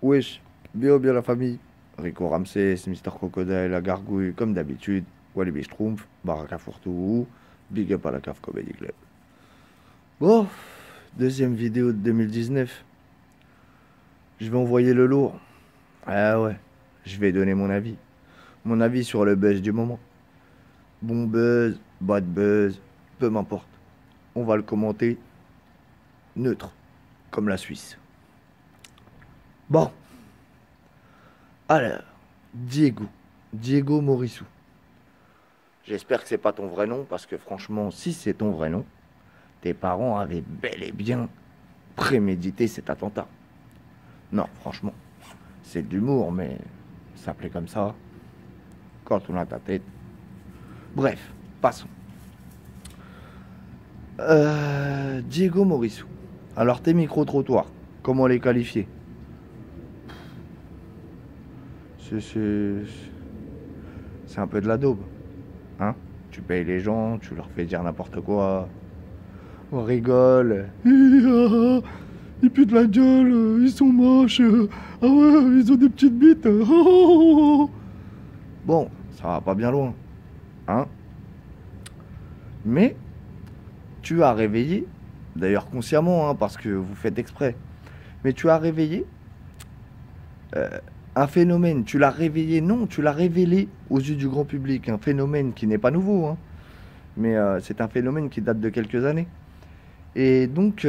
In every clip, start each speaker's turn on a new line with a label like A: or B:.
A: Wesh, bien la famille. Rico Ramsès, Mister Crocodile, la gargouille, comme d'habitude. Walibi Schtroumpf, Baraka Fourtou, Big Up à la CAF Comedy Club. Bon, deuxième vidéo de 2019. Je vais envoyer le lourd. Ah ouais, je vais donner mon avis. Mon avis sur le buzz du moment. Bon buzz, bad buzz, peu m'importe. On va le commenter neutre, comme la Suisse. Bon, alors, Diego Morissou. J'espère que c'est pas ton vrai nom, parce que franchement, si c'est ton vrai nom, tes parents avaient bel et bien prémédité cet attentat. Non, franchement, c'est de l'humour, mais s'appeler comme ça, quand on a ta tête. Bref, passons. Diego Morissou. Alors, tes micro-trottoirs, comment les qualifier? C'est un peu de la daube. Hein? Tu payes les gens, tu leur fais dire n'importe quoi. On rigole. Ils puent de la gueule, ils sont moches. Ah ouais, ils ont des petites bites. Bon, ça va pas bien loin. Hein? Mais tu as réveillé, d'ailleurs consciemment, hein, parce que vous faites exprès, mais tu as réveillé un phénomène. Tu l'as réveillé, non, tu l'as révélé aux yeux du grand public. Un phénomène qui n'est pas nouveau, hein, mais c'est un phénomène qui date de quelques années. Et donc,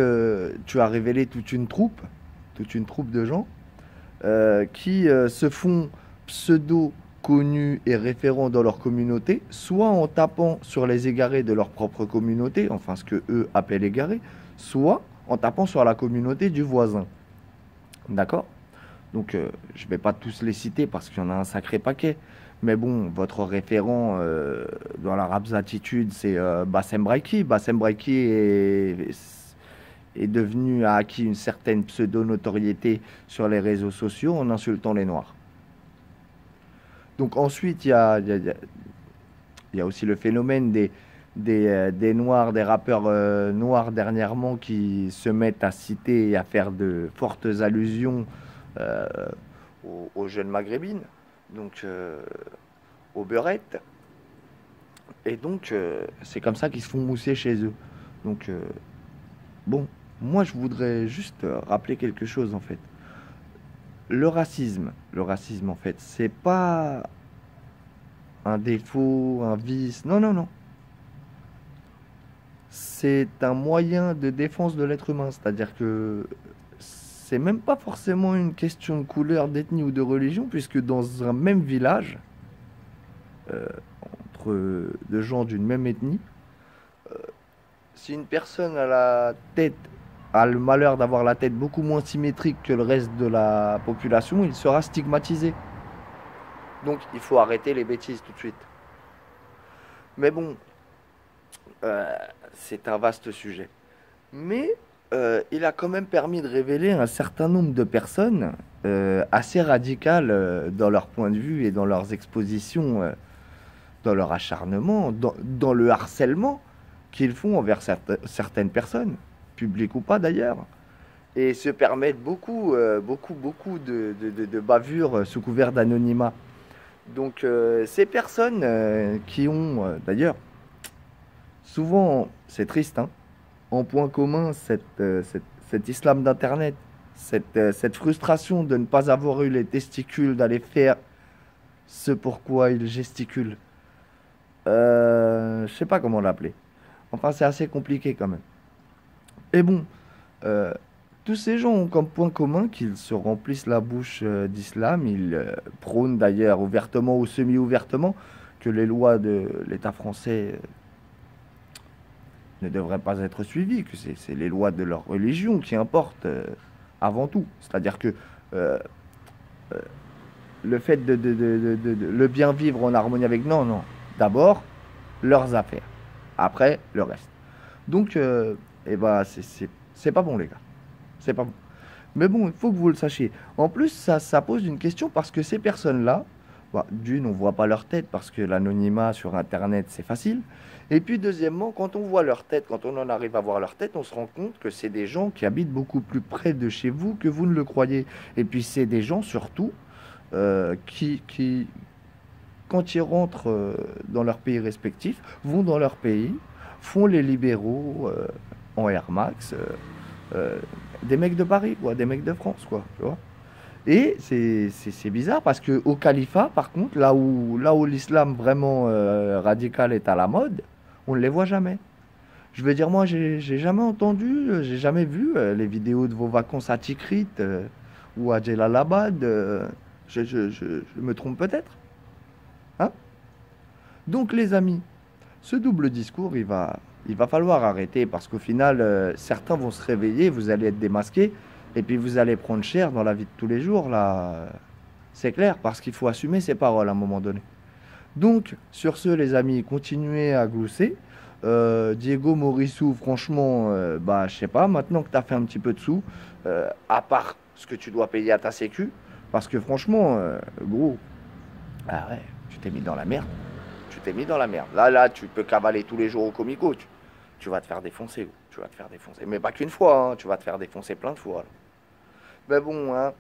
A: tu as révélé toute une troupe de gens qui se font pseudo connus et référents dans leur communauté, soit en tapant sur les égarés de leur propre communauté, enfin ce que eux appellent égarés, soit en tapant sur la communauté du voisin. D'accord? Donc, je ne vais pas tous les citer parce qu'il y en a un sacré paquet. Mais bon, votre référent dans la rapsatitude, c'est Bassem Braiki. Bassem Braiki est devenu, a acquis une certaine pseudo-notoriété sur les réseaux sociaux en insultant les Noirs. Donc ensuite, il y a aussi le phénomène des Noirs, des rappeurs noirs dernièrement qui se mettent à citer et à faire de fortes allusions euh, aux jeunes maghrébines, donc aux beurettes. Et donc, c'est comme ça qu'ils se font mousser chez eux. Donc, bon, moi, je voudrais juste rappeler quelque chose, en fait. Le racisme, en fait, c'est pas un défaut, un vice. Non, non, non. C'est un moyen de défense de l'être humain. C'est-à-dire que c'est même pas forcément une question de couleur, d'ethnie ou de religion, puisque dans un même village, euh, entre deux gens d'une même ethnie, si une personne a le malheur d'avoir la tête beaucoup moins symétrique que le reste de la population, il sera stigmatisé. Donc il faut arrêter les bêtises tout de suite. Mais bon, euh, c'est un vaste sujet. Mais il a quand même permis de révéler un certain nombre de personnes assez radicales dans leur point de vue et dans leurs expositions, dans leur acharnement, dans le harcèlement qu'ils font envers certaines personnes, publiques ou pas d'ailleurs, et se permettent beaucoup de bavures sous couvert d'anonymat. Donc ces personnes qui ont d'ailleurs souvent, c'est triste, hein, en point commun cet islam d'Internet, cette frustration de ne pas avoir eu les testicules d'aller faire ce pourquoi ils gesticulent. Je sais pas comment l'appeler. Enfin, c'est assez compliqué quand même. Et bon, euh, tous ces gens ont comme point commun qu'ils se remplissent la bouche d'islam. Ils prônent d'ailleurs ouvertement ou semi-ouvertement que les lois de l'État français ne devraient pas être suivies, que c'est les lois de leur religion qui importent avant tout. C'est-à-dire que euh, euh, le fait de le bien vivre en harmonie avec... Non, non. D'abord, leurs affaires. Après, le reste. Donc, eh ben, c'est pas bon, les gars. C'est pas bon. Mais bon, il faut que vous le sachiez. En plus, ça pose une question parce que ces personnes-là Bah, d'une, on voit pas leur tête parce que l'anonymat sur Internet, c'est facile. Et puis, deuxièmement, quand on voit leur tête, quand on en arrive à voir leur tête, on se rend compte que c'est des gens qui habitent beaucoup plus près de chez vous que vous ne le croyez. Et puis, c'est des gens surtout qui, quand ils rentrent dans leur pays respectif, vont dans leur pays, font les libéraux en Air Max, euh, des mecs de Paris, quoi, des mecs de France, quoi, tu vois. Et c'est bizarre parce que au califat, par contre, là où l'islam vraiment radical est à la mode, on ne les voit jamais. Je veux dire, moi, j'ai jamais entendu, j'ai jamais vu les vidéos de vos vacances à Tikrit ou à Jalalabad. Je me trompe peut-être, hein? Donc, les amis, ce double discours, il va falloir arrêter parce qu'au final, certains vont se réveiller, vous allez être démasqués et puis vous allez prendre cher dans la vie de tous les jours, là. C'est clair, parce qu'il faut assumer ses paroles à un moment donné. Donc, sur ce, les amis, continuez à glousser. Diego Morissou, franchement, bah, je sais pas, maintenant que tu as fait un petit peu de sous, à part ce que tu dois payer à ta sécu, parce que franchement, gros, ah ouais, tu t'es mis dans la merde. Tu t'es mis dans la merde. Là, tu peux cavaler tous les jours au Comico. Tu vas te faire défoncer, gros. Tu vas te faire défoncer. Mais pas qu'une fois, hein, tu vas te faire défoncer plein de fois, là. Mais bon, hein,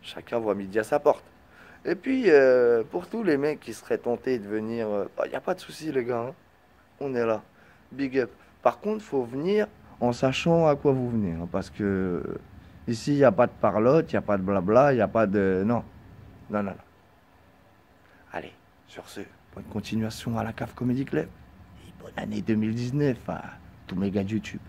A: chacun voit midi à sa porte. Et puis, pour tous les mecs qui seraient tentés de venir, y a pas de souci, les gars, hein. On est là. Big up. Par contre, faut venir en sachant à quoi vous venez, hein, parce que ici, il n'y a pas de parlotte, il n'y a pas de blabla, il n'y a pas de... Non. Non, non, non. Allez, sur ce, bonne continuation à la CAF Comedy Club. Et bonne année 2019 à tous mes gars de YouTube.